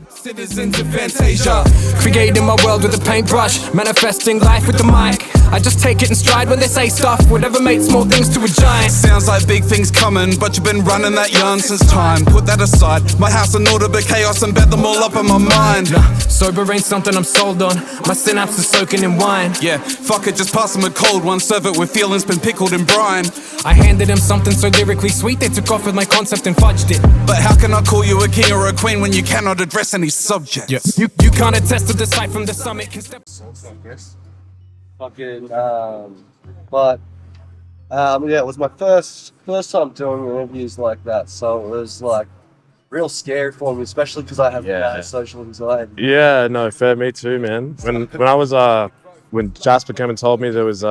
Citizens of Fantasia, creating my world with a paintbrush, manifesting life with the mic. I just take it in stride when they say stuff, whatever makes small things to a giant. Sounds like big things coming, but you've been running that yarn since time. Put that aside, my house in order but chaos and bet them all up in my mind. Sober ain't something I'm sold on, my synapses are soaking in wine. Yeah, fuck it, just pass them a cold one, serve it with feelings been pickled in brine. I handed them something so lyrically sweet, they took off with my concept and fudged it. But how can I call you a king or a queen when you cannot address any subjects? Yeah. You can't attest to the sight from the summit. Can step. Fucking, but yeah, it was my first time doing interviews like that, so it was like real scary for me, especially because I have bad social anxiety. Yeah, no, fair, me too, man. When I was when Jasper came and told me there was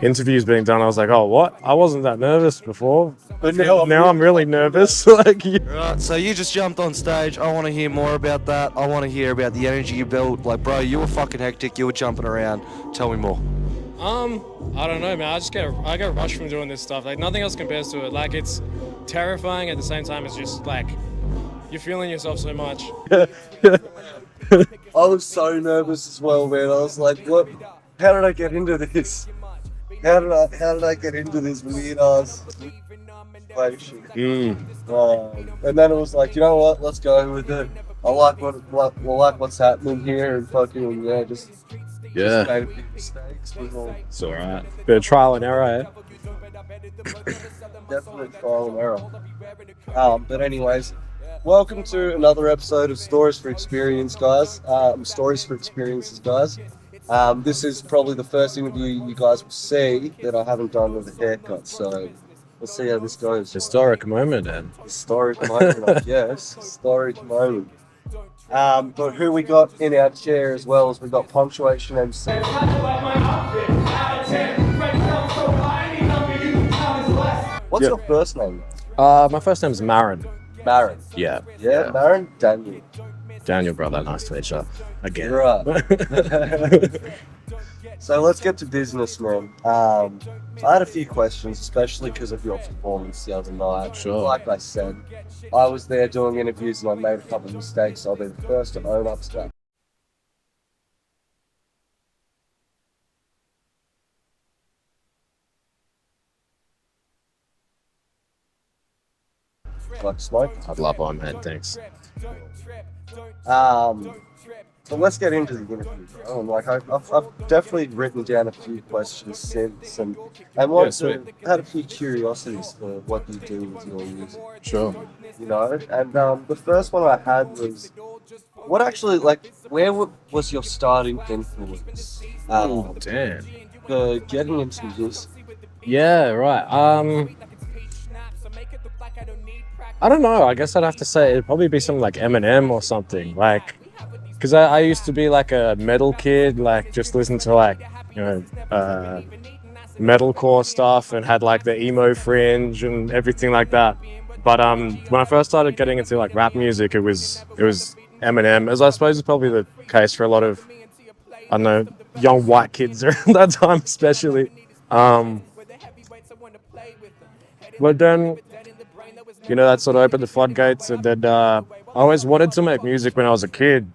interviews being done, I was like, oh, what? I wasn't that nervous before, But now I'm really nervous. Like, Right, so you just jumped on stage. I want to hear more about that. I want to hear about the energy you built. Like, bro, you were fucking hectic. You were jumping around. Tell me more. I don't know, man. I get rushed from doing this stuff. Like, nothing else compares to it. Like, it's terrifying at the same time. It's just like you're feeling yourself so much. I was so nervous as well, man. I was like, what? How did I get into this? How did I get into this weird ass situation? And then it was like, you know what? Let's go with it. I like what's happening here, and fucking just made a few mistakes. it's all right. Bit of trial and error, eh? Definitely trial and error. But anyways, welcome to another episode of Stories for Experience, guys. Stories for Experiences, guys. This is probably the first interview you guys will see that I haven't done with a haircut, so let's see how this goes. Historic moment, man. Historic moment, I guess. Historic moment. But who we got in our chair as well as we got Punktuation MC. What's your first name? My first name's Maron. Maron. Yeah. Yeah, Maron? Daniel. Daniel, brother. Nice to meet you. Again. Right. So let's get to business, man. I had a few questions, especially because of your performance the other night. Sure. Like I said, I was there doing interviews and I made a couple of mistakes. I'll be the first to own up to that. Like smoke? I'd love one, man. Thanks. So let's get into the interview, bro. Like I've definitely written down a few questions since, and had a few curiosities for what you do with your music. Sure. You know, and the first one I had was, what actually, like, where was your starting influence? Damn. For getting into this. Yeah, right. I don't know. I guess I'd have to say it'd probably be something like Eminem or something. Like, because I used to be like a metal kid, like just listen to like, you know, metalcore stuff and had like the emo fringe and everything like that. But when I first started getting into like rap music, it was Eminem, as I suppose is probably the case for a lot of, I don't know, young white kids around that time especially. But then, you know, that sort of opened the floodgates, and then I always wanted to make music when I was a kid,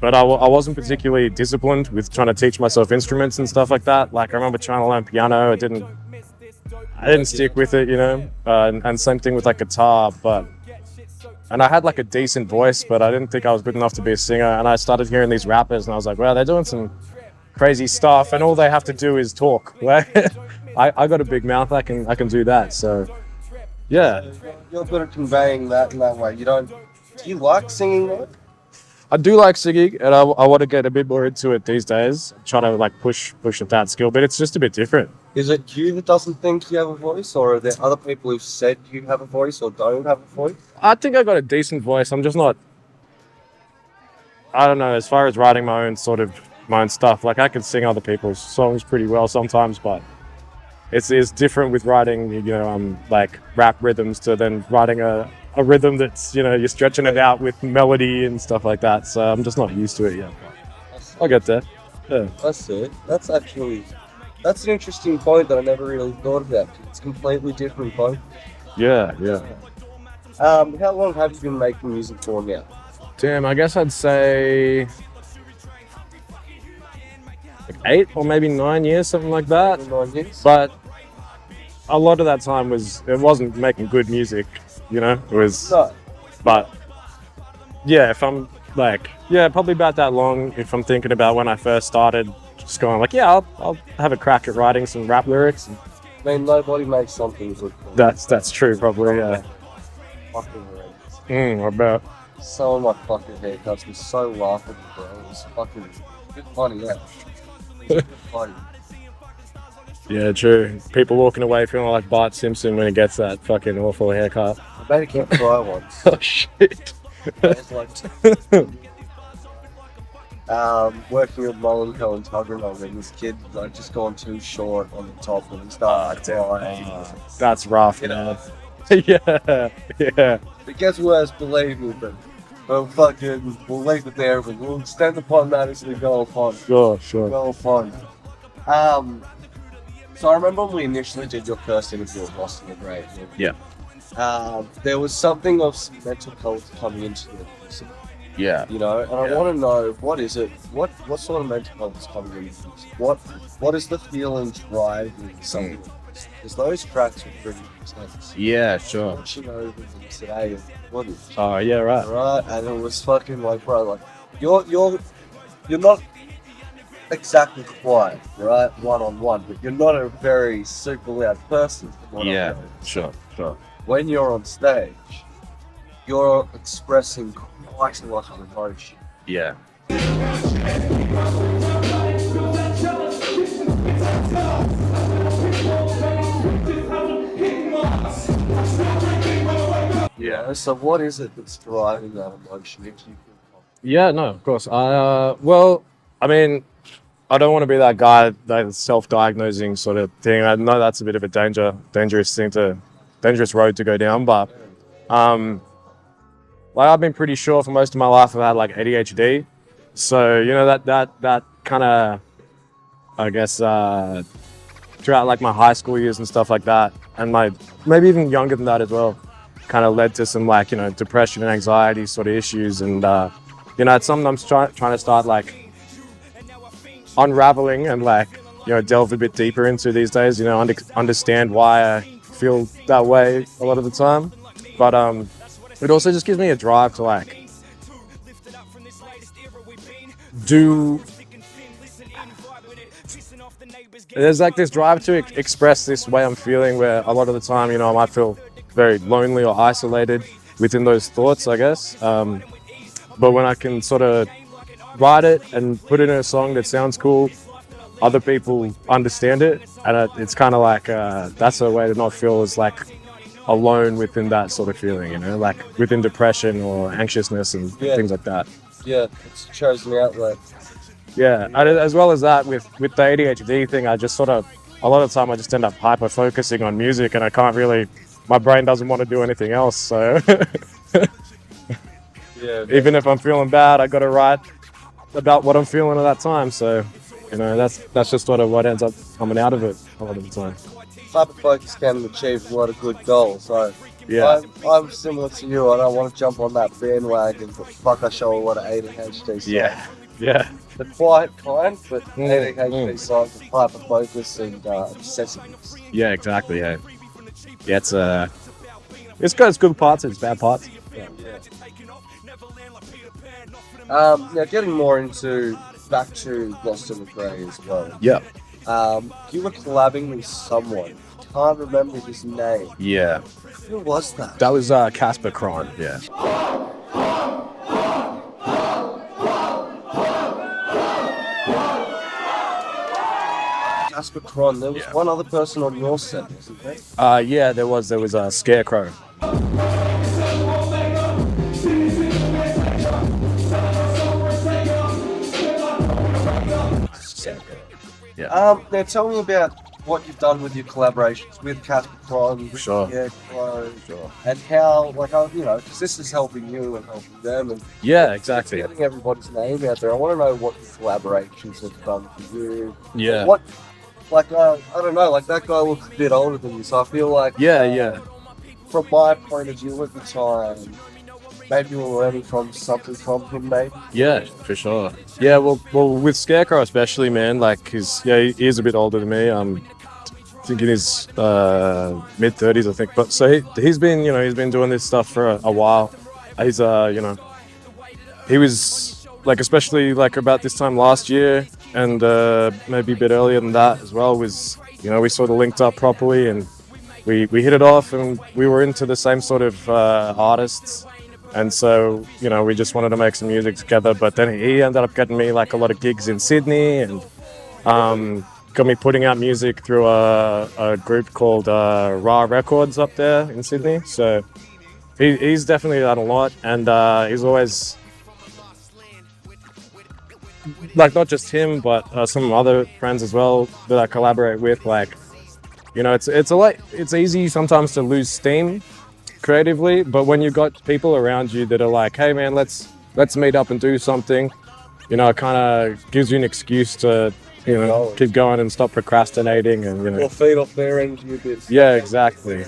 but I wasn't particularly disciplined with trying to teach myself instruments and stuff like that. Like I remember trying to learn piano, I didn't stick with it, you know, and same thing with like guitar, and I had like a decent voice, but I didn't think I was good enough to be a singer, and I started hearing these rappers and I was like, wow, they're doing some crazy stuff, and all they have to do is talk. Like, I got a big mouth, I can do that, so yeah. You're good at conveying that in that way. Do you like singing though? I do like singing, and I want to get a bit more into it these days. Try to like push at that skill, but it's just a bit different. Is it you that doesn't think you have a voice, or are there other people who've said you have a voice or don't have a voice? I think I got a decent voice. I'm just not, I don't know, as far as writing my own stuff, like I can sing other people's songs pretty well sometimes, but it's different with writing, you know, like rap rhythms to then writing a rhythm that's, you know, you're stretching it out with melody and stuff like that. So I'm just not used to it yet. I'll get there. Yeah. That's it. That's an interesting point that I never really thought about. It's a completely different point. Yeah. How long have you been making music for now? Damn, I guess I'd say like 8 or maybe 9 years, something like that. 9 years? But a lot of that time it wasn't making good music, you know. It was, No. but yeah, if I'm like, yeah, probably about that long. If I'm thinking about when I first started, just going like, yeah, I'll have a crack at writing some rap lyrics. I mean, nobody makes something good. That's true, probably. Yeah. Fucking horrendous. I bet. Some of my fucking haircuts were so laughable, bro. It was fucking a bit funny, yeah. It was a bit funny. Yeah, true. People walking away feeling like Bart Simpson when he gets that fucking awful haircut. I made a cat cry once. Oh shit. It's like working with Maron AKA Punktuation, and this kid like just gone too short on the top and he started dying. That's rough, You know. Yeah, yeah. It gets worse, believe me, but we'll leave it there, but we'll stand upon that as we go upon. Sure. Go upon. So I remember when we initially did your first interview with Lost in the Grave. Yeah. There was something of some mental health coming into it. Yeah. You know, and I want to know, what is it? What sort of mental health is coming into this? What is the feeling driving something? Because those tracks were pretty intense. Yeah, sure. Watching over them today and footage. Oh, yeah, right. Right, and it was fucking like, bro, like you're not exactly quiet, right, one-on-one, but you're not a very super loud person. Yeah, sure. When you're on stage, you're expressing quite a lot of emotion. Yeah. Yeah. So what is it that's driving that emotion? If you can. Yeah, no, of course. Well, I mean, I don't want to be that guy that's self-diagnosing sort of thing. I know that's a bit of a dangerous road to go down, but like I've been pretty sure for most of my life I've had like ADHD. So, you know, that kind of, I guess, throughout like my high school years and stuff like that, and maybe even younger than that as well, kind of led to some like, you know, depression and anxiety sort of issues. And, you know, it's something I'm trying to start like unraveling and like, you know, delve a bit deeper into these days, you know, understand why I feel that way a lot of the time. But it also just gives me a drive to like there's like this drive to express this way I'm feeling, where a lot of the time, you know, I might feel very lonely or isolated within those thoughts, I guess. But when I can sort of write it and put it in a song that sounds cool, other people understand it, and it's kind of like that's a way to not feel as like alone within that sort of feeling, you know, like within depression or anxiousness and things like that. Yeah, it's a chosen outlet. Yeah, and as well as that, with the ADHD thing, I just sort of, a lot of the time I just end up hyper focusing on music, and I can't really, my brain doesn't want to do anything else, so Yeah. even if I'm feeling bad, I got to write about what I'm feeling at that time. So, you know, that's just sort of what ends up coming out of it a lot of the time. Hyper focus can achieve a lot of good goals. So Yeah. I'm similar to you. I don't want to jump on that bandwagon, but fuck, I show a lot of ADHD. Yeah. The quiet kind, but ADHD side with hyper focus and obsessiveness. Yeah, exactly. Yeah. It's got its good parts and its bad parts. Now getting more into back to Lost in the Grey as well. Yeah. You were collabing with someone. Can't remember his name. Yeah. Who was that? That was Casper Cron. Yeah. Casper Cron. There was one other person on your set, wasn't there? Yeah, there was a Scarecrow. Yeah. Now tell me about what you've done with your collaborations with Casper Cron, with Sure. Scarecrow, Sure. and how, like, you know, because this is helping you and helping them, and Yeah, exactly. getting everybody's name out there. I want to know what collaborations have done for you. Yeah. What, like, I don't know, like that guy looks a bit older than you, so I feel like, Yeah. from my point of view at the time, maybe you're learning from something from him, maybe. Yeah, for sure. Yeah, well, with Scarecrow especially, man. Like, he is a bit older than me. I think in his mid-30s, I think. But so he's been doing this stuff for a while. He's he was like, especially like about this time last year, and maybe a bit earlier than that as well. Was we sort of linked up properly, and we hit it off, and we were into the same sort of artists. And so, we just wanted to make some music together. But then he ended up getting me like a lot of gigs in Sydney, and got me putting out music through a group called Raw Records up there in Sydney. So he's definitely done a lot, and he's always, like, not just him, but some other friends as well that I collaborate with. Like, it's easy sometimes to lose steam creatively, but when you've got people around you that are like, hey man, let's meet up and do something, it kind of gives you an excuse to keep going and stop procrastinating, and Or feed off their energy a bit. Yeah, exactly.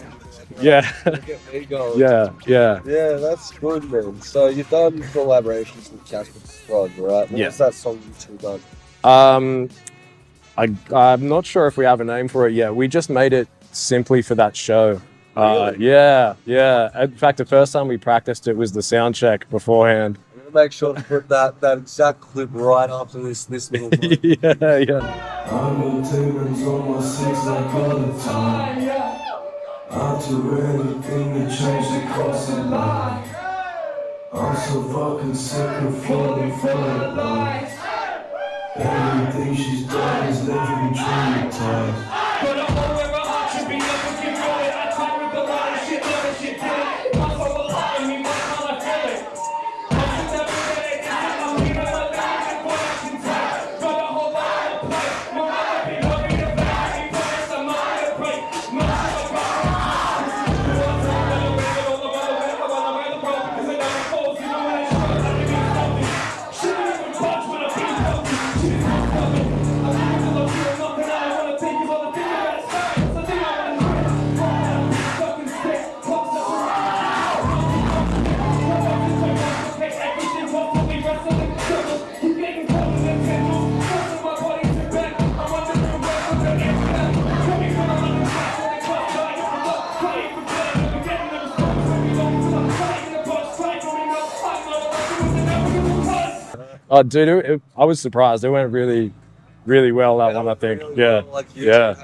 Yeah. Get me going. Yeah. Yeah, that's good, man. So you've done collaborations with Casper Squad, right? What was that song you two done? I'm not sure if we have a name for it yet. We just made it simply for that show. Really? Yeah. In fact, the first time we practiced it was the sound check beforehand. I'm gonna make sure to put that exact clip right after this little one. Yeah. I'm in demons on my six like all the time. I'll do anything to change the course of life. I'm so fucking sick of falling for that life. Everything she's done is leaving me traumatized. But I'm aware my heart should be never keep going. I tried with a lot of shit, never shit did it. I'm so alive in me, what time I feel it. I'm just every day, I'm leaving my life in production time. Got a whole lot on the plate. My mother be loving the back, he promised I'm not gonna break. My mother got Oh, dude, I was surprised. It went really, really well, that one, I think. Yeah. Yeah.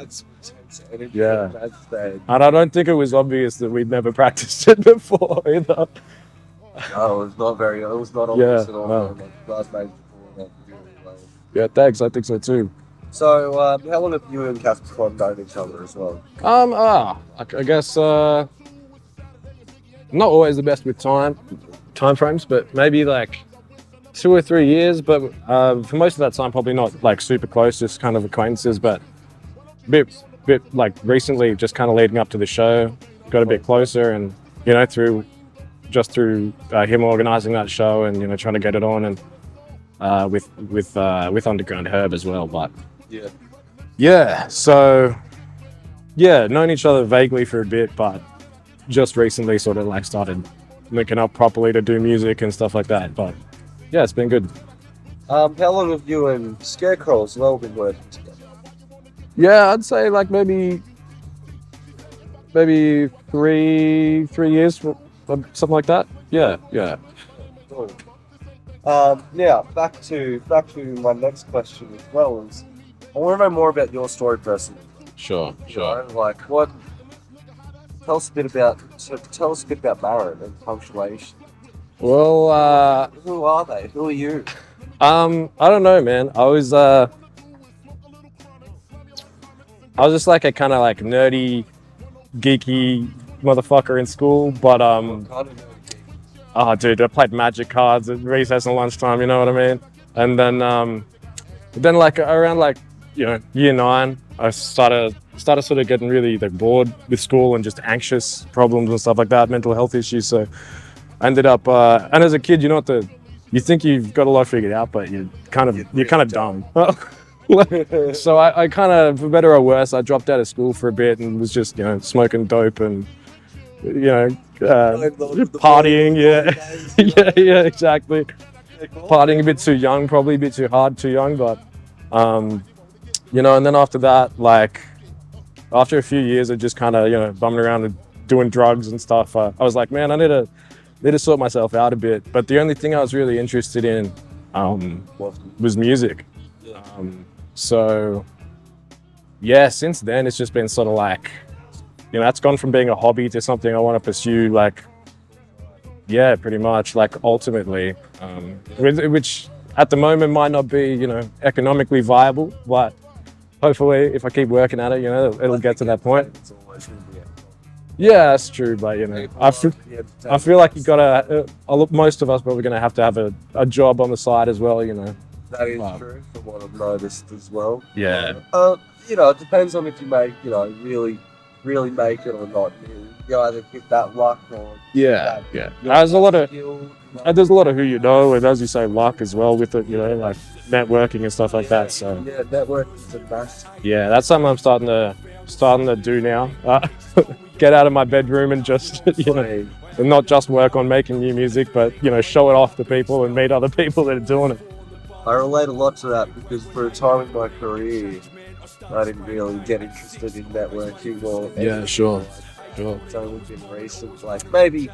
And I don't think it was obvious that we'd never practiced it before either. No, it was not obvious at all. No. Last night before that. Yeah, thanks. I think so too. So, how long have you and Casper Squad known each other as well? I guess not always the best with time frames, but maybe like 2 or 3 years. But for most of that time, probably not like super close, just kind of acquaintances. But bit like recently, just kind of leading up to the show, got a bit closer, and through him organising that show and trying to get it on, and with Underground Herb as well. But so known each other vaguely for a bit, but just recently sort of like started linking up properly to do music and stuff like that. But yeah, it's been good. How long have you and Scarecrow as well been working together? Yeah, I'd say like maybe 3 years, something like that. Yeah. Cool. Now back to my next question as well is, I want to know more about your story personally. Sure. Like what? Tell us a bit about Maron and Punktuation. Well, Who are they? Who are you? I don't know, man. I was just like a kind of like nerdy, geeky motherfucker in school, but oh dude, I played Magic cards at recess and lunchtime, you know what I mean? And then like around like year 9, I started sort of getting really like bored with school and just anxious problems and stuff like that, mental health issues. So I ended up and as a kid, you think you've got a lot figured out, but you're kind of dumb. So I kind of, for better or worse, I dropped out of school for a bit and was just smoking dope and partying, yeah, exactly. Partying a bit too young, probably a bit too hard, too young, but and then after that, like after a few years of just kind of bumming around and doing drugs and stuff, I was like, man, I need to sort myself out a bit. But the only thing I was really interested in was music. So yeah, since then it's just been sort of like, that's gone from being a hobby to something I want to pursue, like, yeah, pretty much, like ultimately, which at the moment might not be, economically viable, but hopefully if I keep working at it, it'll get to that point. Yeah, that's true, but I feel like you gotta. Most of us probably gonna have to have a job on the side as well. That is true, from what I've noticed as well. Yeah. It depends on if you make, really make it or not. You either get that luck or Yeah. There's a lot of who and as you say, luck as well with it. Like networking and stuff like that. So yeah, networking's a massive. yeah, that's something I'm starting to do now. Get out of my bedroom and just and not just work on making new music, but show it off to people and meet other people that are doing it. I relate a lot to that because for a time in my career, I didn't really get interested in networking or anything. Sure. It's only been recent, like maybe,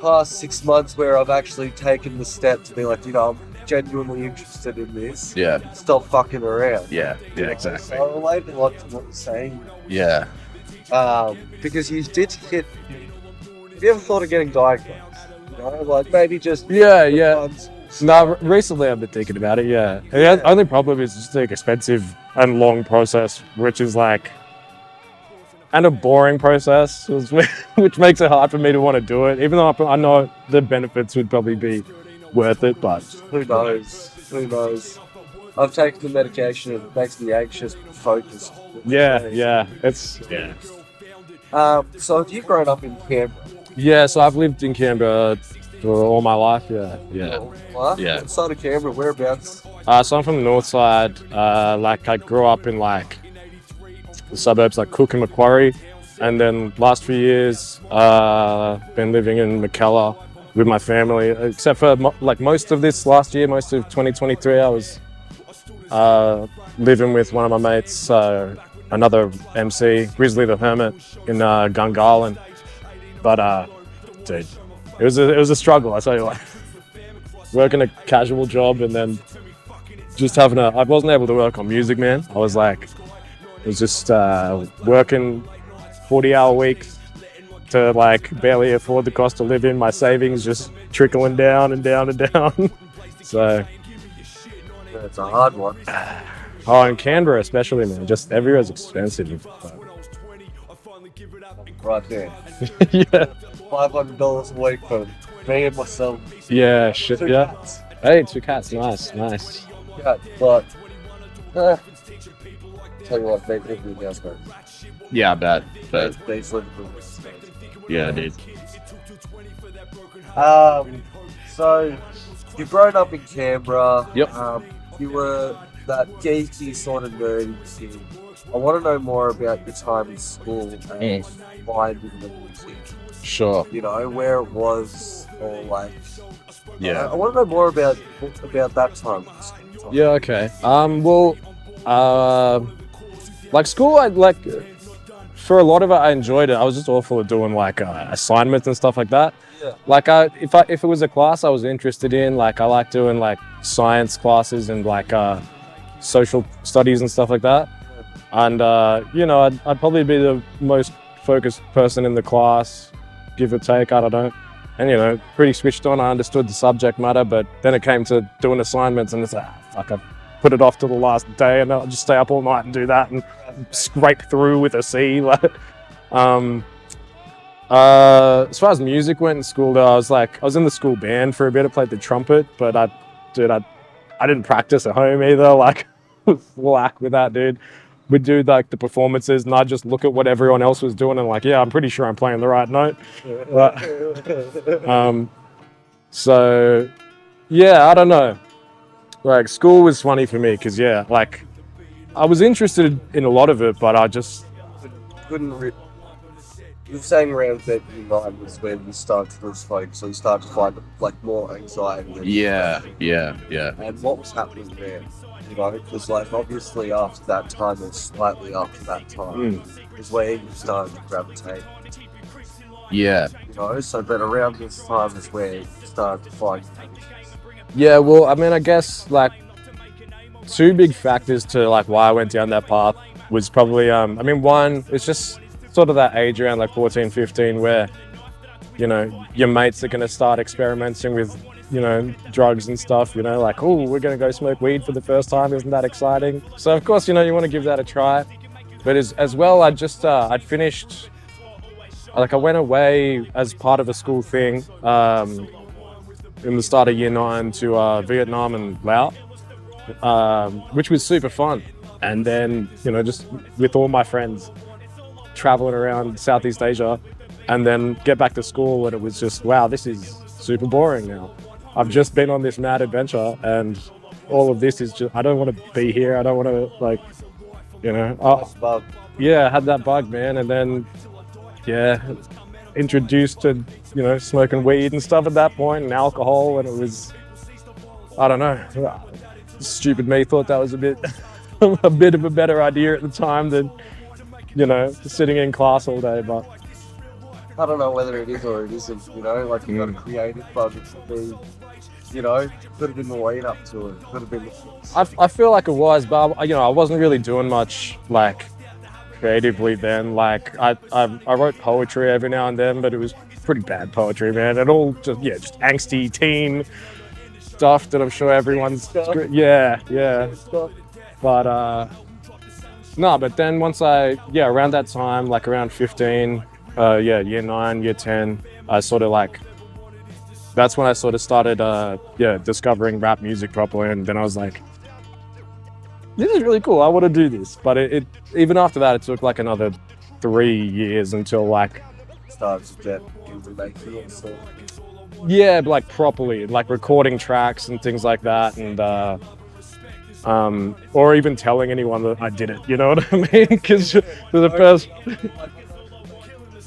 past 6 months where I've actually taken the step to be like, I'm genuinely interested in this. Yeah. Stop fucking around. Yeah, exactly. So I relate a lot to what you're saying. Yeah. Because you did hit. Have you ever thought of getting diagnosed? Like maybe just. Yeah. No, recently I've been thinking about it, yeah. The only problem is just like expensive and long process, which is like, and a boring process, which makes it hard for me to want to do it, even though I know the benefits would probably be worth it, but. Who knows? I've taken the medication and it makes me anxious but focused. Yeah. So have you grown up in Canberra? Yeah, so I've lived in Canberra for all my life, yeah. What? Yeah. What side of Canberra? Whereabouts? So I'm from the north side. Like I grew up in like the suburbs like Cook and Macquarie, and then last few years been living in Mackellar with my family. Except for like most of this last year, most of 2023, I was living with one of my mates, another MC, Grizzly the Hermit in Gungahlin. But dude, it was a struggle, I tell you what. Working a casual job and then just I wasn't able to work on music, man. I was just working 40-hour weeks to like barely afford the cost of living. My savings just trickling down and down and down. So it's a hard one. Oh, in Canberra especially, man. Just everywhere's expensive. Right there. Yeah. $500 a week for me and myself. Yeah, shit. Yeah. Cats. Hey, 2 cats. Nice. Yeah, but tell you what, they live in the house, Yeah, I bet. They live in Yeah, dude. So you've grown up in Canberra. Yep. You were that geeky sort of nerdy kid. I want to know more about your time in school and finding the music. Sure. Where it was, or like. Yeah. I want to know more about that time. Yeah. Okay. Like school, for a lot of it, I enjoyed it. I was just awful at doing like assignments and stuff like that. Yeah. Like if it was a class I was interested in, like I like doing like science classes and like social studies and stuff like that. And I'd probably be the most focused person in the class, give or take, I don't know. And pretty switched on. I understood the subject matter, but then it came to doing assignments and it's like, fuck, I put it off till the last day and I'll just stay up all night and do that and scrape through with a C. As far as music went in school though, I was in the school band for a bit. I played the trumpet, but I didn't practice at home either. Like, whack with that, dude. We'd do like the performances and I'd just look at what everyone else was doing and like, yeah, I'm pretty sure I'm playing the right note. So yeah, I don't know. Like school was funny for me because yeah, like I was interested in a lot of it, but I just couldn't You were saying around that year 9 was when you started to lose focus, so you started to find like more anxiety. And Yeah. And what was happening there? You know, because like obviously after that time or slightly after that time is where you started to gravitate. Yeah. You know, so but around this time is where you started to find. Yeah, well, I mean, I guess like two big factors to like why I went down that path was probably, I mean, one, it's just sort of that age around like 14, 15 where, you know, your mates are going to start experimenting with, you know, drugs and stuff, you know, like, oh, we're going to go smoke weed for the first time. Isn't that exciting? So of course, you know, you want to give that a try. But as well, I just, I'd finished, like I went away as part of a school thing in the start of year 9 to Vietnam and Laos, which was super fun. And then, you know, just with all my friends traveling around Southeast Asia and then get back to school and it was just, wow, this is super boring now. I've just been on this mad adventure and all of this is just, I don't want to be here. I don't want to like, you know, yeah, I had that bug, man. And then, yeah, introduced to, you know, smoking weed and stuff at that point and alcohol. And it was, I don't know, stupid me thought that was a bit of a better idea at the time than, you know, sitting in class all day, but I don't know whether it is or it isn't, you know, like you got a creative bug, it could be, you know, could have been the lead up to it, could have been the I feel like it was, but you know, I wasn't really doing much like creatively then. Like I wrote poetry every now and then, but it was pretty bad poetry, man. And all just angsty teen stuff that I'm sure everyone's yeah. But no, but then once around that time, like around 15, year 9, year 10, I sort of like, that's when I sort of started, discovering rap music properly. And then I was like, this is really cool. I want to do this. But it even after that, it took like another 3 years until like, started to get into making it. So. Yeah, like properly, like recording tracks and things like that. And, or even telling anyone that I did it, you know what I mean? Because for the first,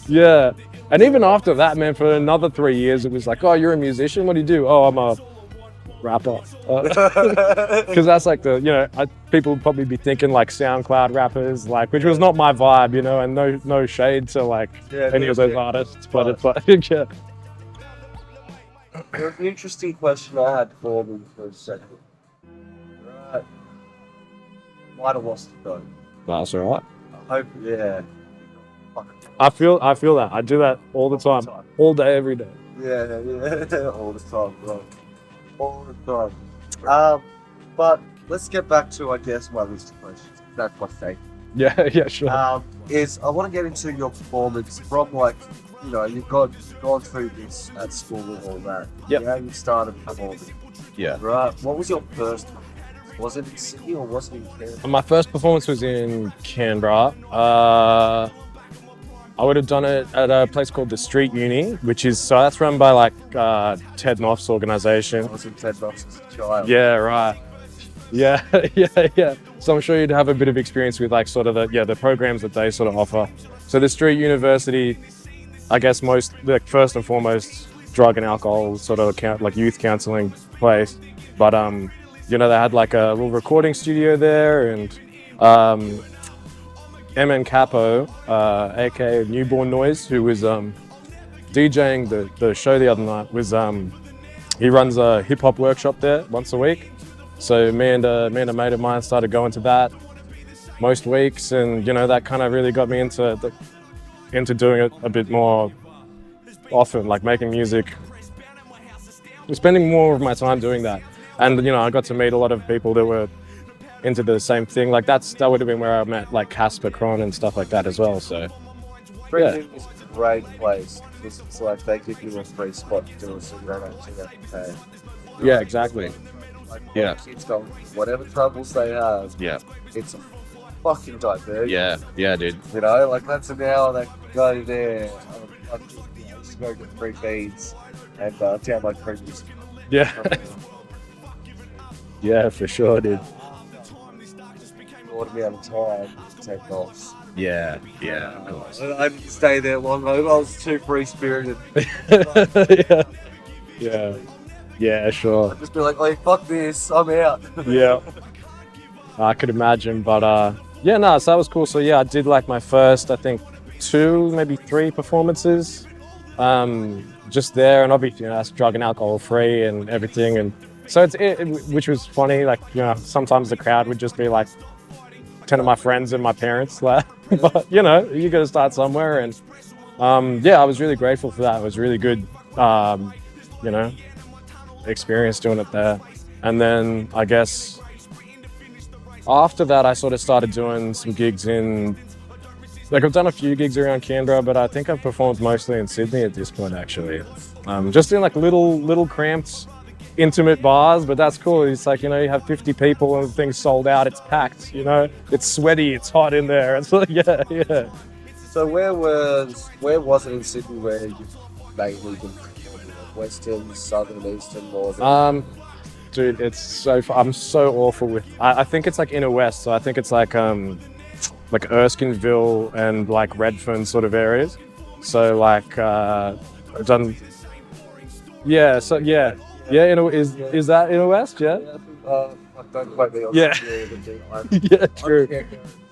yeah. And even after that, man, for another 3 years, it was like, oh, you're a musician? What do you do? Oh, I'm a rapper. Because that's like the, you know, people would probably be thinking like SoundCloud rappers, like, which was not my vibe, you know, and no shade to like any of those artists, but it's like, yeah. There's an interesting question I had for me for a second. Right. Might have lost it though. That's all right. I hope, yeah. I feel that. I do that all the time. All day, every day. Yeah, all the time, bro. All the time. But let's get back to, I guess, my list of questions. That's my thing. Yeah, sure. I want to get into your performance from like, you know, you've gone through this at school and all that. Yep. Yeah, you started performing. Yeah. Right. What was your first? Was it in Sydney or was it in Canberra? My first performance was in Canberra. I would have done it at a place called the Street Uni, which is, so that's run by like Ted Knopf's organisation. I was in Ted Knopf's as a child. Yeah, right. Yeah. So I'm sure you'd have a bit of experience with like sort of the programs that they sort of offer. So the Street University, I guess first and foremost, drug and alcohol sort of like youth counselling place. But you know, they had like a little recording studio there, and MN Capo, aka Newborn Noise, who was DJing the show the other night, was he runs a hip hop workshop there once a week. So me and a mate of mine started going to that most weeks, and you know, that kind of really got me into doing it a bit more often, like making music, spending more of my time doing that. And you know, I got to meet a lot of people that were into the same thing. Like that would have been where I met like Casper Cron and stuff like that as well. So Brisbane is a great place because it's like they give you a free spot to do it, so you don't actually have to pay. yeah, exactly. Like, Yeah. Kids go, whatever troubles they have, Yeah. it's a fucking diversion. Yeah, dude. You know, like that's an hour they can go there. I used to go get free beads and download free music. Yeah. Yeah, for sure, dude. Short amount of time to take off. Yeah, yeah, of course. I didn't stay there long. I was too free spirited. yeah, yeah, yeah, sure. Just be like, oh, fuck this, I'm out. Yeah, I could imagine, but yeah, no, so that was cool. So yeah, I did like my first, I think, 2, maybe 3 performances, just there, and obviously, you know, that's drug and alcohol free and everything, and so which was funny. Like, you know, sometimes the crowd would just be like 10 of my friends and my parents, like, but you know, you got to start somewhere, and yeah, I was really grateful for that. It was really good, you know, experience doing it there, and then I guess after that, I sort of started doing some gigs in, like, I've done a few gigs around Canberra, but I think I've performed mostly in Sydney at this point, actually. Just in like little cramped, intimate bars, but that's cool. It's like, you know, you have 50 people and the thing's sold out, it's packed, you know, it's sweaty, it's hot in there. It's like, yeah. So where was it in Sydney where you mainly been performing? Western, southern, eastern, northern? Dude, I'm so awful with, I think it's like inner west, so I think it's like Erskineville and like Redfern sort of areas. So like I've done, yeah, so yeah, is that inner west? Yeah. Don't quote me on Yeah. Yeah, true.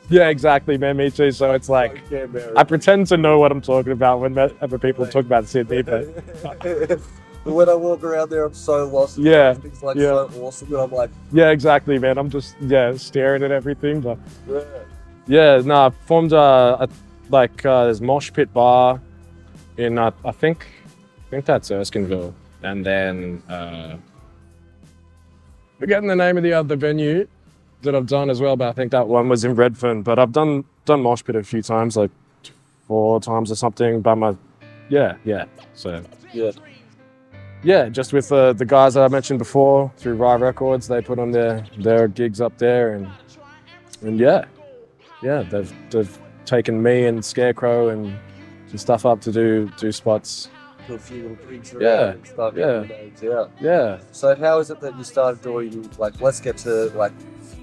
Yeah, exactly, man. Me too. So it's like I pretend to know what I'm talking about whenever people talk about Sydney, but when I walk around there, I'm so lost. Yeah, Everything's like yeah. so awesome, and I'm like, yeah, exactly, man. I'm just staring at everything, but yeah. yeah, no, I formed there's Mosh Pit Bar in I think that's Erskineville, and then forgetting the name of the other venue that I've done as well, but I think that one was in Redfern. But I've done Mosh Pit a few times, like 4 times or something. So yeah, just with the guys that I mentioned before through Rye Records, they put on their gigs up there, and yeah, they've taken me and Scarecrow and some stuff up to do spots. Do a few little gigs around Yeah, and stuff. yeah. Yeah. Yeah. So how is it that you started doing, like, let's get to, like,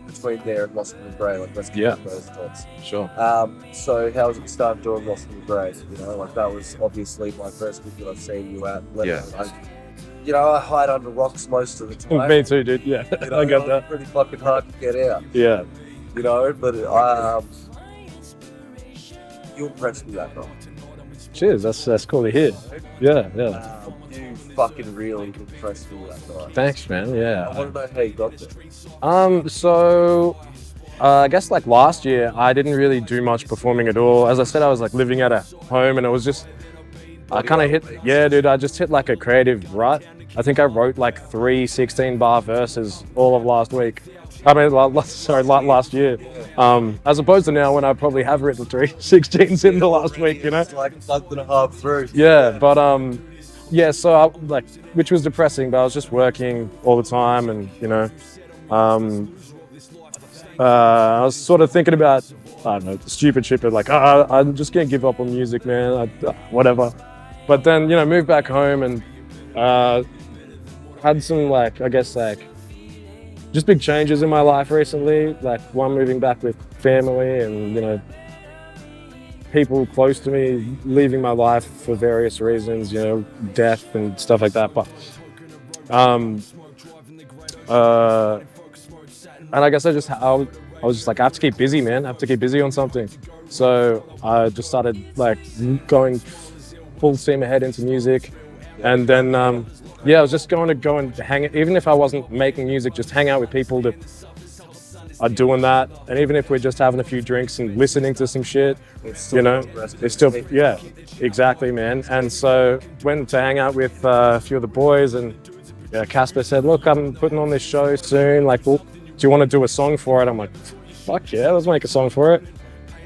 between there and Lost and Grey, like, let's get to those thoughts. Sure. So how was it you started doing Lost and Grey? You know, like, that was obviously my first gig that I've seen you at. You know, I hide under rocks most of the time. Me too, dude. Yeah, You know, I got that. It's pretty fucking hard to get out. Yeah. You know, but you impressed me that night. Cheers. That's cool to hear. Yeah. You fucking really impressed me that night. Thanks, man. Yeah. I want to know how you got there. So I guess like last year, I didn't really do much performing at all. As I said, I was like living at a home, and it was just, I kind of I just hit like a creative rut. I think I wrote like 3 16-bar verses all of last week. I mean, last year. As opposed to now when I probably have written 3 16s in the last week, you know? It's like a month and a half through. Yeah, but so I, which was depressing, but I was just working all the time, and you know, I was sort of thinking about, I don't know, stupid shit, but like, I'm just gonna give up on music, man, whatever. But then, you know, moved back home and had some, like, I guess, like, just big changes in my life recently. Like, one, moving back with family, and, you know, people close to me leaving my life for various reasons, you know, death and stuff like that. But, and I guess I was just like, I have to keep busy, man. I have to keep busy on something. So I just started like going full steam ahead into music. And then, I was just going to go and hang, even if I wasn't making music, just hang out with people that are doing that. And even if we're just having a few drinks and listening to some shit, you know, it's still, yeah, exactly, man. And so went to hang out with a few of the boys, and Casper said, look, I'm putting on this show soon. Like, well, do you want to do a song for it? I'm like, fuck yeah, let's make a song for it.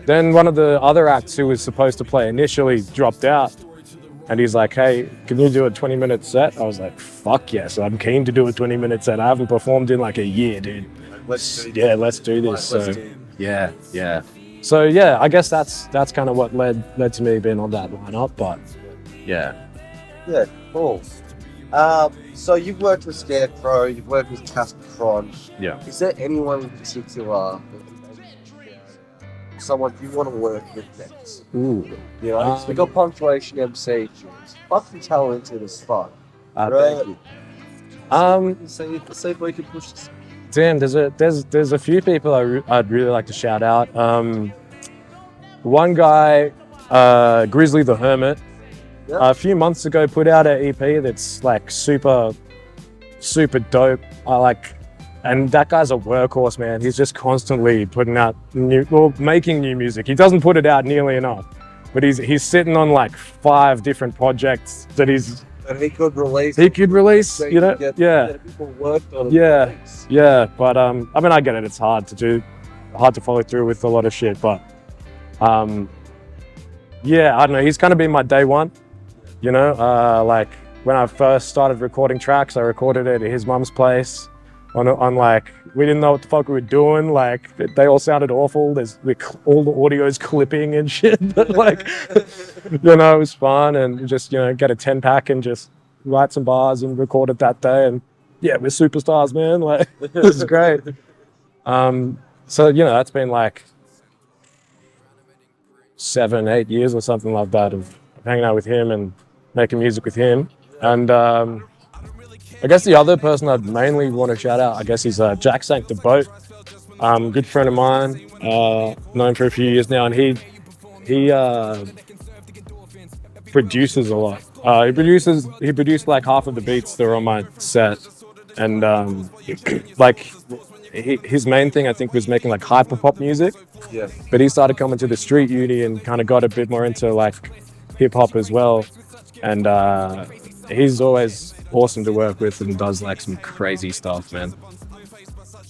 Then one of the other acts who was supposed to play initially dropped out. And he's like, hey, can you do a 20-minute set? I was like, fuck yes, I'm keen to do a 20-minute set. I haven't performed in like a year, dude. Let's do this. So, yeah. So yeah, I guess that's kind of what led to me being on that lineup. But yeah. Yeah, cool. So you've worked with Scarecrow, you've worked with Casper. Yeah. Is there anyone in particular someone you want to work with next? Ooh. You know, we got Punktuation MC. Fucking talented as fuck. Thank you. See if we can push this. Damn, there's a few people I'd really like to shout out. One guy, Grizzly the Hermit, Yep. a few months ago put out an EP that's like super dope. And that guy's a workhorse, man. He's just constantly putting out making new music. He doesn't put it out nearly enough, but he's sitting on like 5 different projects that And he could release. you know, Get people worked on it. yeah. But I mean, I get it. It's hard to follow through with a lot of shit. But yeah, I don't know. He's kind of been my day one. You know, like when I first started recording tracks, I recorded it at his mum's place. On like, we didn't know what the fuck we were doing. Like, they all sounded awful. All the audio's clipping and shit. But like, you know, it was fun, and just, you know, get a 10-pack and just write some bars and record it that day. And yeah, we're superstars, man. Like, this is great. So, you know, that's been like 7, 8 years or something like that of hanging out with him and making music with him. And I guess the other person I'd mainly want to shout out, I guess, is Jack Sank the Boat. Good friend of mine, known for a few years now, and he produces a lot. He produced like half of the beats that are on my set, and like his main thing I think was making like hyper pop music. Yeah. But he started coming to the street uni and kind of got a bit more into like hip hop as well, and he's always awesome to work with and does like some crazy stuff, man.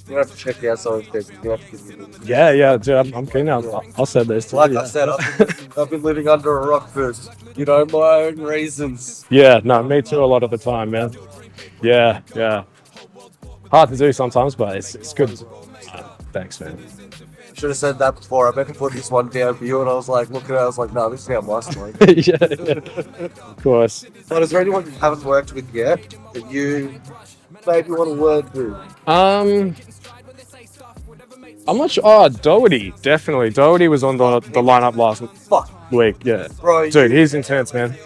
You have to check out some of this. You have to give me Yeah, dude, I'm keen now. I'll send those to Like you. I said, I've been living under a rock for, you know, my own reasons. Yeah, no, me too a lot of the time, man. Yeah. Hard to do sometimes, but it's good. Thanks, man. Should have said that before. I meant to put this one down for you, and I was like, looking at it, I was like, no, this is how my story. yeah, of course. But is there anyone you haven't worked with yet that you maybe want to work with? I'm not sure. Oh, Doherty, definitely. Doherty was on the lineup last week. Yeah, Bro, dude, he's intense, man.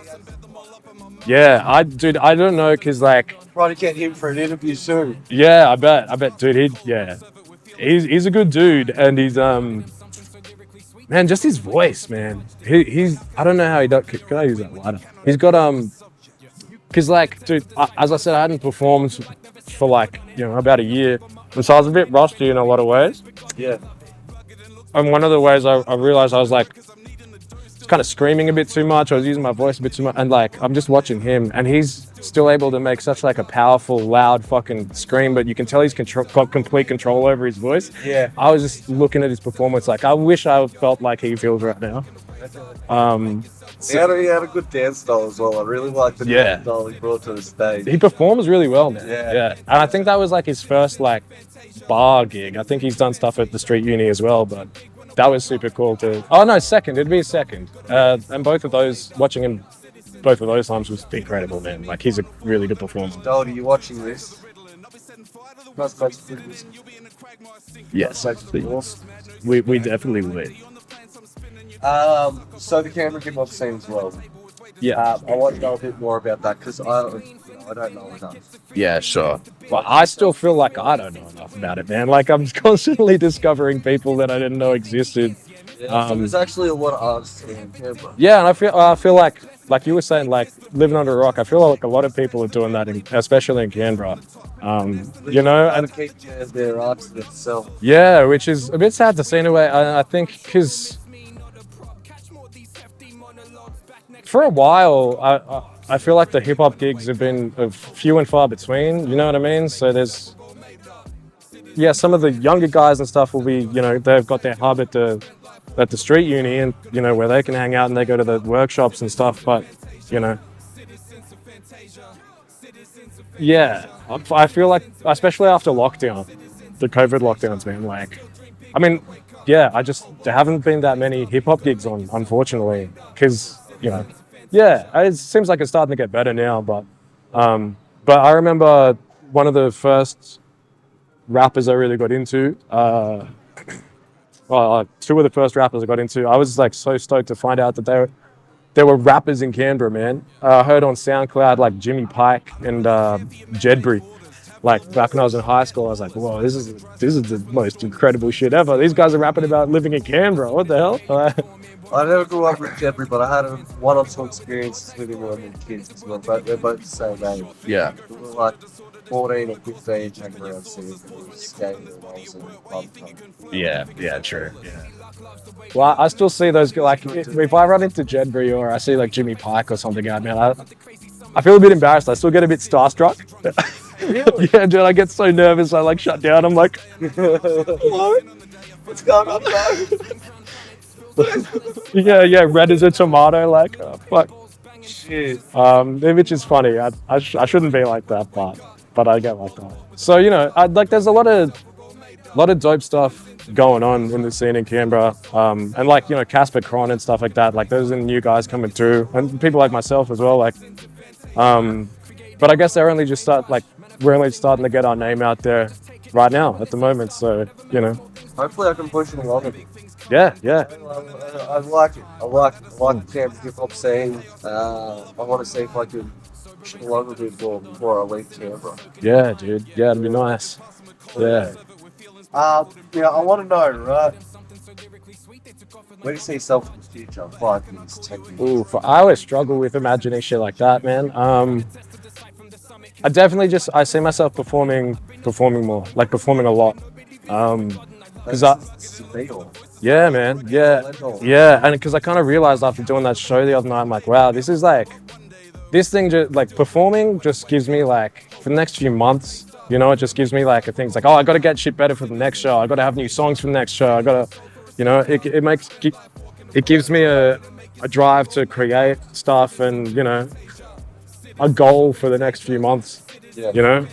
Yeah, I don't know, cause like, trying to get him for an interview soon. yeah, I bet, dude, he's a good dude, and he's man, just his voice, man. He's I don't know how he does. Can I use that lighter? He's got cause like, dude, as I said, I hadn't performed for like, you know, about a year, and so I was a bit rusty in a lot of ways. Yeah. And one of the ways I realized I was like, kind of screaming a bit too much. I was using my voice a bit too much, and like, I'm just watching him, and he's still able to make such like a powerful, loud fucking scream, but you can tell he's got complete control over his voice. Yeah. I was just looking at his performance, like, I wish I felt like he feels right now. He had a good dance style as well. I really liked the dance style he brought to the stage. He performs really well, man. Yeah. And I think that was like his first like bar gig. I think he's done stuff at the street uni as well, but that was super cool too. Oh no, second. It'd be a second. And both of those, watching him both of those times was incredible, man. Like, he's a really good performer. Dod, are you watching this? Yes, we definitely would. So the Canberra hip hop scene as well. Yeah. I want to know a bit more about that because I don't know enough. Yeah, sure. Well, I still feel like I don't know enough about it, man. Like, I'm constantly discovering people that I didn't know existed. Yeah, so there's actually a lot of artists in Canberra. Yeah, and I feel like you were saying, like, living under a rock, I feel like a lot of people are doing that, especially in Canberra. You know, and keep their art to themselves. Yeah, which is a bit sad to see in a way. I think because for a while, I feel like the hip hop gigs have been few and far between. You know what I mean? So there's, yeah, some of the younger guys and stuff will be, you know, they've got their hub at the street uni, and you know, where they can hang out and they go to the workshops and stuff. But you know, yeah, I feel like, especially after lockdown, the COVID lockdowns, man. Like, I mean, yeah, there haven't been that many hip hop gigs on, unfortunately, because you know. Yeah, it seems like it's starting to get better now, but I remember one of the first rappers I really got into well, two of the first rappers I got into. I was like so stoked to find out that there were rappers in Canberra, man. I heard on SoundCloud like Jimmy Pike and Jedbury. Like back when I was in high school, I was like, whoa, this is the most incredible shit ever. These guys are rapping about living in Canberra. What the hell? I never grew up with Jeffrey, but I had one or two experiences living with them kids as well. But they're both the same age. Yeah. We were like 14 or 15, hanging around skating and I was in the club. Yeah, true. Yeah. Well, I still see those, like, if I run into Jedbury or I see like Jimmy Pike or something out, man, I feel a bit embarrassed. I still get a bit starstruck. Really? Yeah, dude, I get so nervous. I like shut down. I'm like, hello? What's going on, bro? yeah, red as a tomato. Like, oh, fuck. Shit. Which is funny. I shouldn't be like that, but I get like that. So, you know, there's a lot of dope stuff going on in the scene in Canberra. And like, you know, Casper Cron and stuff like that. Like, those are new guys coming through, and people like myself as well. Like, but I guess we're only starting to get our name out there right now at the moment. So, you know. Hopefully I can push it along a bit. Yeah. I like it. I like the Canberra hip hop scene. I want to see if I can push it along a bit before I leave Canberra. Yeah, dude. Yeah, it'd be nice. Yeah. I want to know, right? Where do you see yourself in the future? 5 years, 10 years? Ooh, I always struggle with imagining shit like that, man. I definitely I see myself performing more, like performing a lot. Yeah, man, yeah, and because I kind of realized after doing that show the other night, I'm like, wow, this thing just like performing just gives me like for the next few months, you know, it just gives me like a thing. It's like, oh, I got to get shit better for the next show. I got to have new songs for the next show. I got to, you know, it gives me a drive to create stuff and, you know, a goal for the next few months, you know.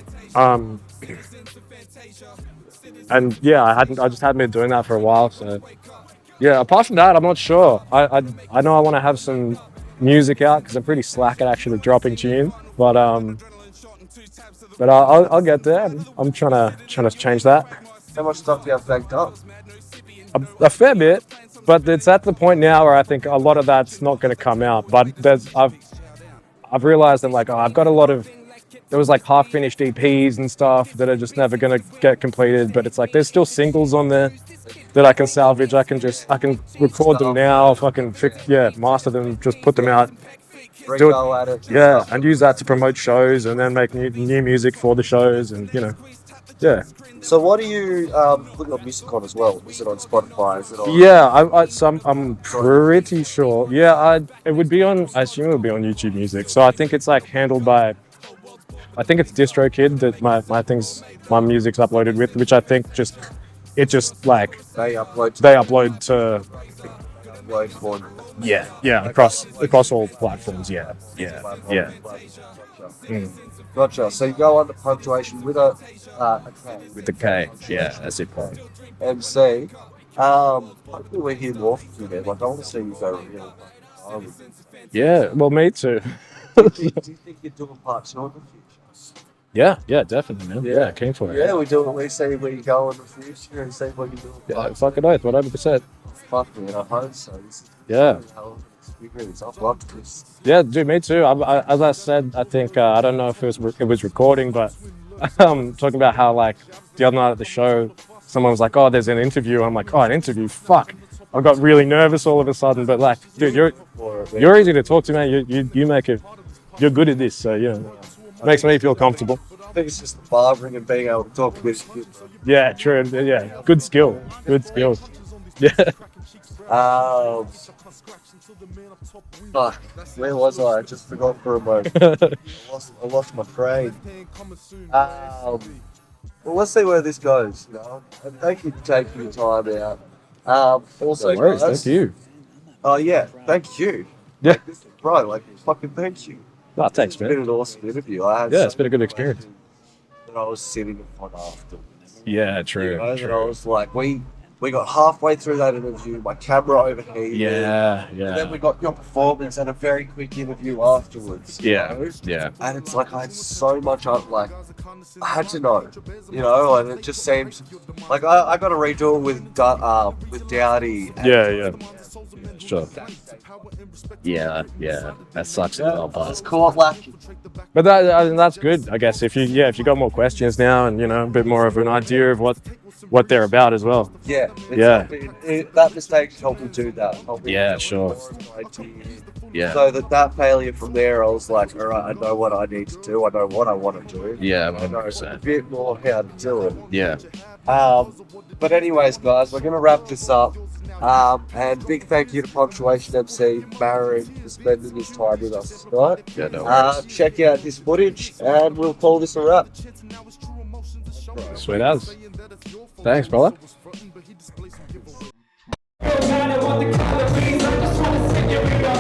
And yeah, I just hadn't been doing that for a while. So yeah, apart from that, I'm not sure. I know I want to have some music out because I'm pretty slack at actually dropping tunes, but I'll get there. I'm trying to change that. How much stuff do you have banked up? A fair bit, but it's at the point now where I think a lot of that's not going to come out. But I've realized that like I've got a lot of, there was like half-finished EPs and stuff that are just never going to get completed. But it's like there's still singles on there that I can salvage. I can record them now. If I can master them, just put them out. Go at it. Yeah, and use that to promote shows and then make new music for the shows and, you know, yeah. So what do you put your music on as well? Is it on Spotify? Is it on? Yeah, I'm pretty sure. Yeah, it would be on. I assume it would be on YouTube Music. So I think it's like handled by. I think it's DistroKid that my music's uploaded with, which I think just like they upload to. Upload for. Yeah, across all platforms. Yeah. Gotcha. So you go on the Punktuation with a K. With the K. Yeah, that's it. MC. Hopefully we hear more from you, man. Like I want to see you go real. Yeah, well, me too. Do you think you're doing part 2 in the future? Yeah, definitely, man. Yeah, keen for it. Yeah, we do it. We see where you go in the future and see what you do. Yeah, fucking oath, 100%. Fuck me, I hope so. Yeah. I've loved this. Yeah, dude, me too. As I said, I think I don't know if it was recording, but talking about how like the other night at the show, someone was like, "Oh, there's an interview." I'm like, "Oh, an interview? Fuck!" I got really nervous all of a sudden. But like, dude, you're easy to talk to, man. You make it. You're good at this, so you know, makes me feel comfortable. I think it's just the barbering and being able to talk with you. Yeah, true. Yeah, good skill. Good skills. Yeah. Where was I? I just forgot for a moment. I lost my train. Well, let's see where this goes. You know, and thank you for taking your time out. Also, No worries, guys, thank you. Oh yeah, thank you. Yeah. Bro, like fucking thank you. Oh, thanks, It's been man. an awesome interview. It's been a good experience. And I was sitting in front after. Yeah, true. You know, and I was like, we We got halfway through that interview, my camera overheated. Yeah, And then yeah. we got your performance and a very quick interview afterwards. you Yeah, know? yeah. And it's like I had so much like I had to know, and it just seems like I got to redo it with Dowdy. Yeah. Sure. Yeah, yeah. That sucks as well, I was but caught lacking. But that's good, I guess. If you got more questions now, and a bit more of an idea of what they're about as well. Yeah, Yeah. that mistake helped me do that. Helped me Yeah, sure. Yeah. So that failure from there, I was like, all right, I know what I need to do. I know what I want to do. Yeah, I know a 100%. bit more how to do it. Yeah. But anyways, guys, we're gonna wrap this up. And big thank you to Punktuation MC Maron for spending his time with us tonight. Yeah, no worries. Check out this footage, and we'll call this a wrap. Sweet as. Thanks, brother. No matter what the calories, I just wanna sing your beat up.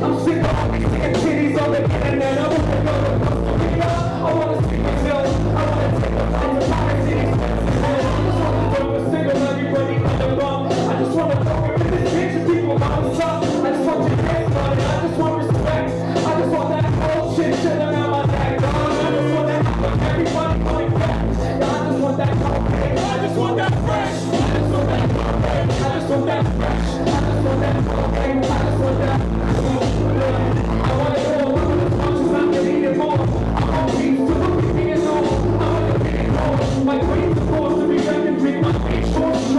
I'm sick of all these titties on the internet. I wanna go to Costa Rica. I wanna see myself. I wanna take a flight to Paris City. I just wanna throw a single everybody on the bum. I just wanna throw it with this bitch and people on the top. I just want your dance money. I just want respect. I just want that bullshit shit around my neck. I just want that everybody going back. I just want that cocaine. I just want that fresh. I just want that cocaine. I just want that fresh. I just want that cocaine. I just want that. I want it all. As much as I can eat it more. I want peace to look at me and know. I want to be more. My dreams are forced to be reckoned with. My feet short of the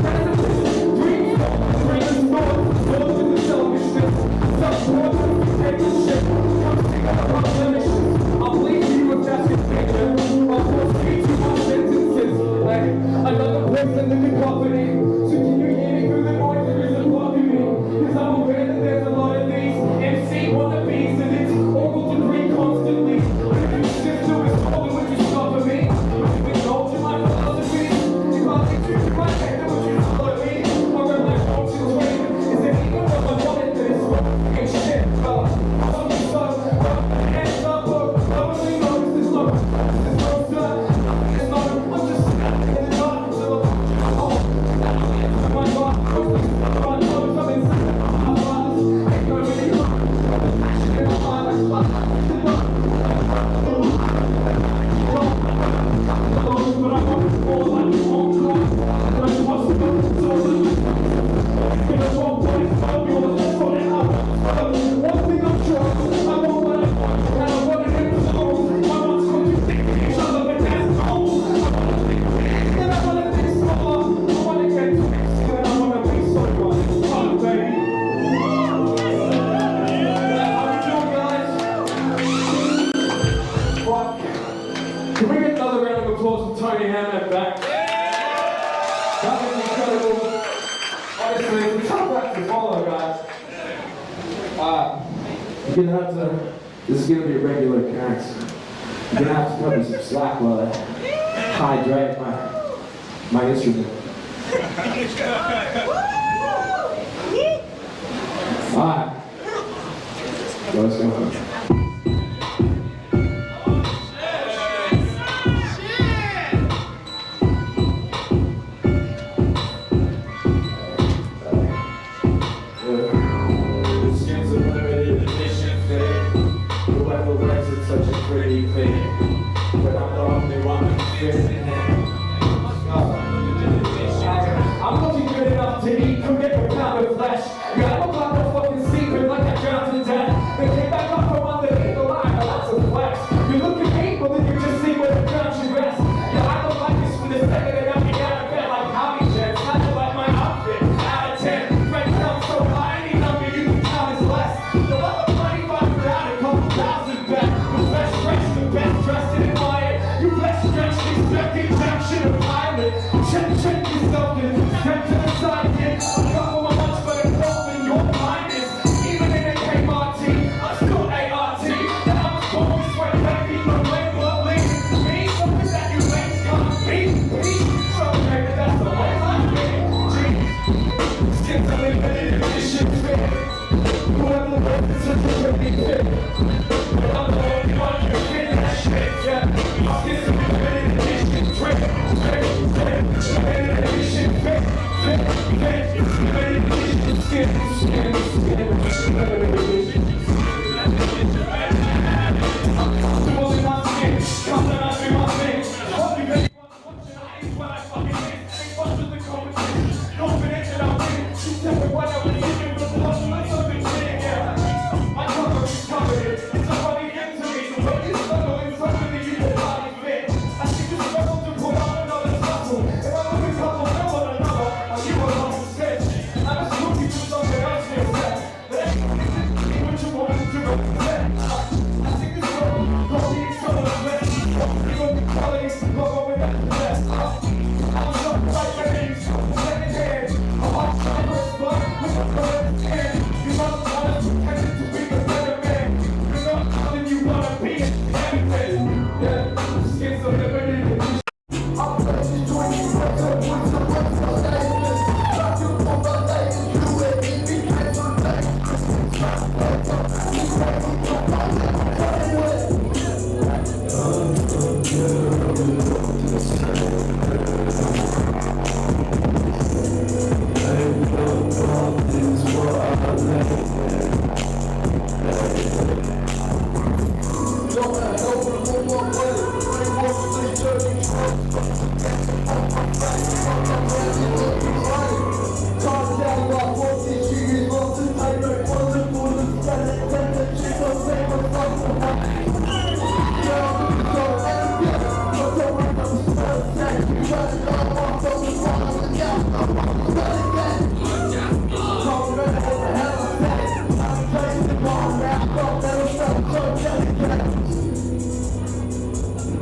precipice. Dreams bring us north. North to the selfishness. Self-worth to take the shit. Come see my blemishes. I'll leave you with just a picture. I'll force feed you my sentences. Like another person in the company. So can you hear me through the noise? There is a block in me. Cause I'm aware that there's a lot of these MC wannabes and it's all degree constantly. If you shift to his calling, would you stop for me? Would you indulge in my philosophy? If I lead you to my head, then would you follow me? Or am I concentrating? Is it even what I wanted this? Hey shit, hands up, I only know this is love. This is no good. It's not, I'm just in the dark until my God, my nose, I'm inside. I'm lost. Ain't nobody gone. Passion in my heart, I spot. But I want to fall like a home clock. But I want to go to the in a 12-point formula, that's what it happens. One thing I'm sure, I want what I want, and I want it in the soul. I want to contradict each other, but that's all. And I want to be so long, I want to get fixed, and I want to be so much fun, baby. How you doing, guys? Fuck. Can we get another round of applause for Tony Hammond back? That was incredible. Honestly, it's a tough act to follow, guys. You're gonna have to. This is gonna be a regular occurrence. You're gonna have to cut me some slack while I hydrate my instrument. Alright. Let's go. Such a pretty thing, but I'm the only one who's fitting in. I'm looking good enough to eat, come get the pound of flesh. Yeah, I look like a fucking secret, like I drowned in death. They came back up from underneath the line, but that's a flex. You look at me, but then you just see where the ground should rest. Yeah, I look like this with a second and I'm out of bed like hobby jets. I look like my outfit, out of 10. Friends sound so high, any number you can count is less. So let the money find out a couple thousand back. Best dressed and admired. You best stretched, expecting traction of pilot. Check yourself in. Step to the side, kid. I'm couple of much better clothes than your mind is. Even in a KRT, I'm still ART. And I was born this way, baby. No label of leaving me. Something that you ain't gonna be. So maybe that's the way I be. Jeez. Skins a limited edition fit. Whoever wrote this is a really fit. But I'm the only one who can. Yeah, I'm getting a bit of a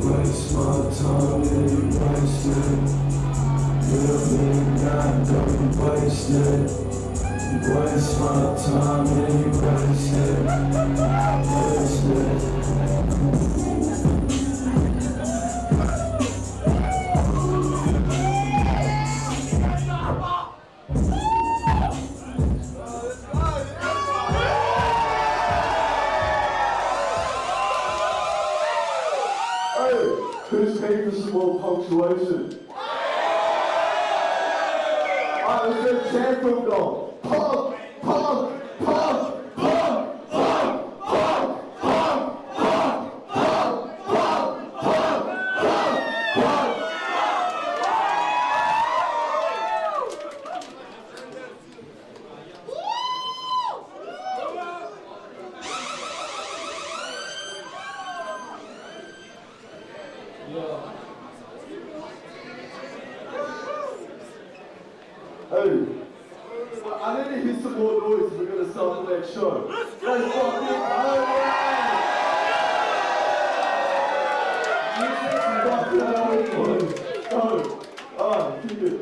Waste my time and you waste it. Living that don't waste it. You waste my time and you waste it. Waste it. Who's ready for some more punctuation? Alright, let's get a chant from them. Punk, punk, punk, punk, punk, punk, punk, punk, punk, punk, punk, punk, punk. Hey, I need to hear some more noise if we're going to start the next show. Let's fucking go! Alright, keep it.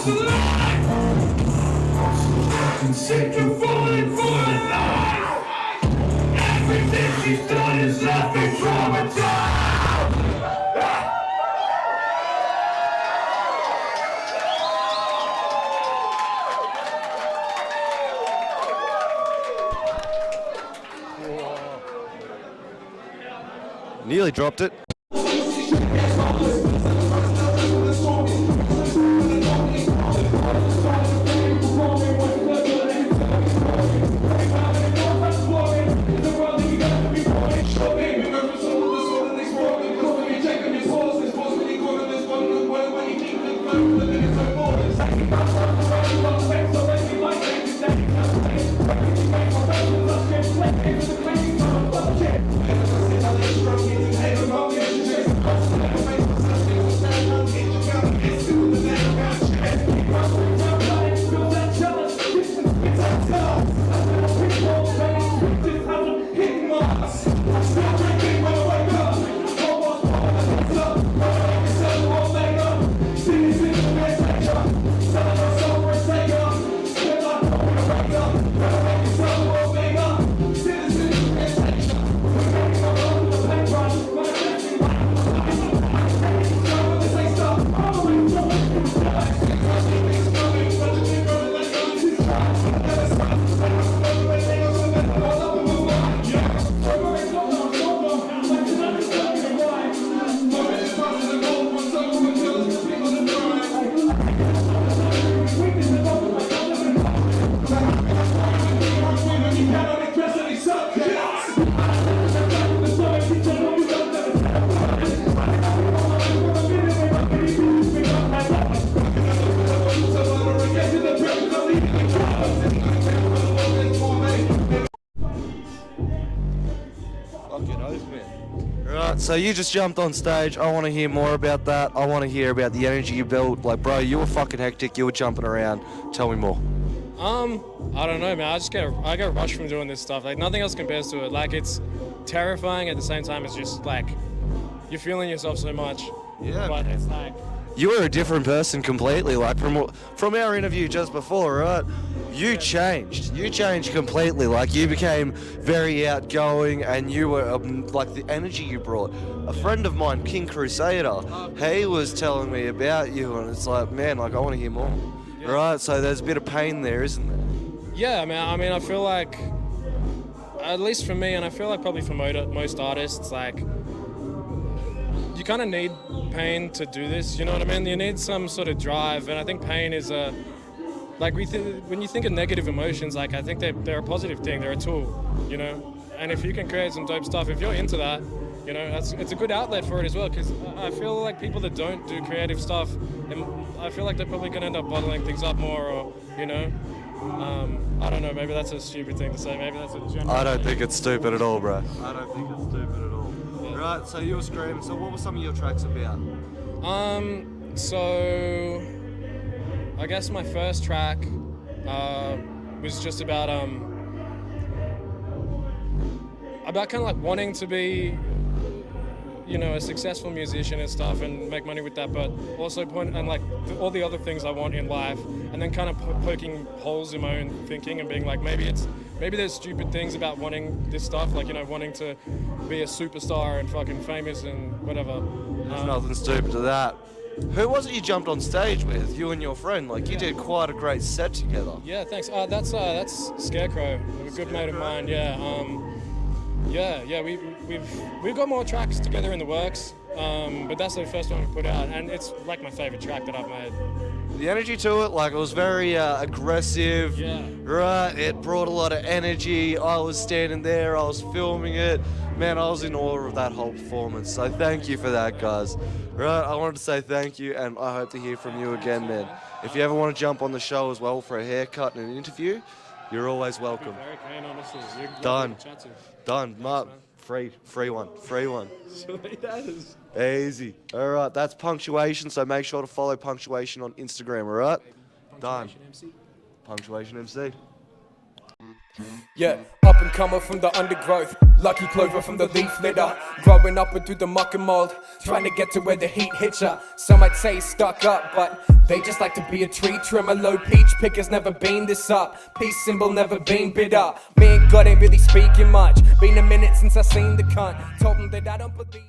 across the line. I'm so fucking sick of falling for a lie. Everything she's done has left me traumatized. Nearly dropped it. Right, so you just jumped on stage. I want to hear more about that. I want to hear about the energy you built. Like, bro, you were fucking hectic. You were jumping around. Tell me more. I don't know, man. I get rushed from doing this stuff. Like, nothing else compares to it. Like, it's terrifying at the same time. It's just like you're feeling yourself so much. Yeah. But it's like You were a different person completely. Like from our interview just before, right? You changed. You changed completely. Like, you became very outgoing, and you were like, the energy you brought. A friend of mine, King Crusader, he was telling me about you, and it's like, man, like, I want to hear more. Yeah. Right? So there's a bit of pain there, isn't there? yeah, man. I mean, I feel like, at least for me, and I feel like probably for most artists, like, you kind of need pain to do this. You know what I mean? You need some sort of drive, and I think pain is a like when you think of negative emotions, like, I think they're a positive thing. They're a tool, you know. And if you can create some dope stuff, if you're into that, you know, it's a good outlet for it as well. Because I feel like people that don't do creative stuff, I feel like they're probably gonna end up bottling things up more, or, you know. I don't know. Maybe that's a stupid thing to say. Maybe that's a general. I don't think it's stupid at all, bro. I don't think it's stupid at all. Yeah. Right. So you were screaming. So what were some of your tracks about? So I guess my first track was just about kind of like wanting to be, you know, a successful musician and stuff, and make money with that, but also like all the other things I want in life, and then kind of poking holes in my own thinking and being like, maybe there's stupid things about wanting this stuff, like, you know, wanting to be a superstar and fucking famous and whatever. There's nothing stupid to that. Who was it you jumped on stage with? You and your friend. Like, you did quite a great set together. Yeah, thanks. That's Scarecrow, a good mate of mine. Yeah. We've got more tracks together in the works, but that's the first one we put out, and it's like my favorite track that I've made. The energy to it, like, it was very aggressive. Yeah. Right. It brought a lot of energy. I was standing there. I was filming it. Man, I was in awe of that whole performance. So thank you for that, guys. Right. I wanted to say thank you, and I hope to hear from you again, man. If you ever want to jump on the show as well for a haircut and an interview, you're always welcome. Very keen, honestly. You're Done. chat to. Done. Mark. Free one. Sweet as. Easy. All right, that's Punktuation, so make sure to follow Punktuation on Instagram, all right? Done. MC. Punktuation MC. Yeah, up Up and comer from the undergrowth, lucky clover from the leaf litter. Growing up and through the muck and mold, trying to get to where the heat hits ya. Some might say stuck up, but they just like to be a tree trimmer. Low peach pickers never been this up. Peace symbol never been bitter. Me and God ain't really speaking much. Been a minute since I seen the cunt. Told him that I don't believe.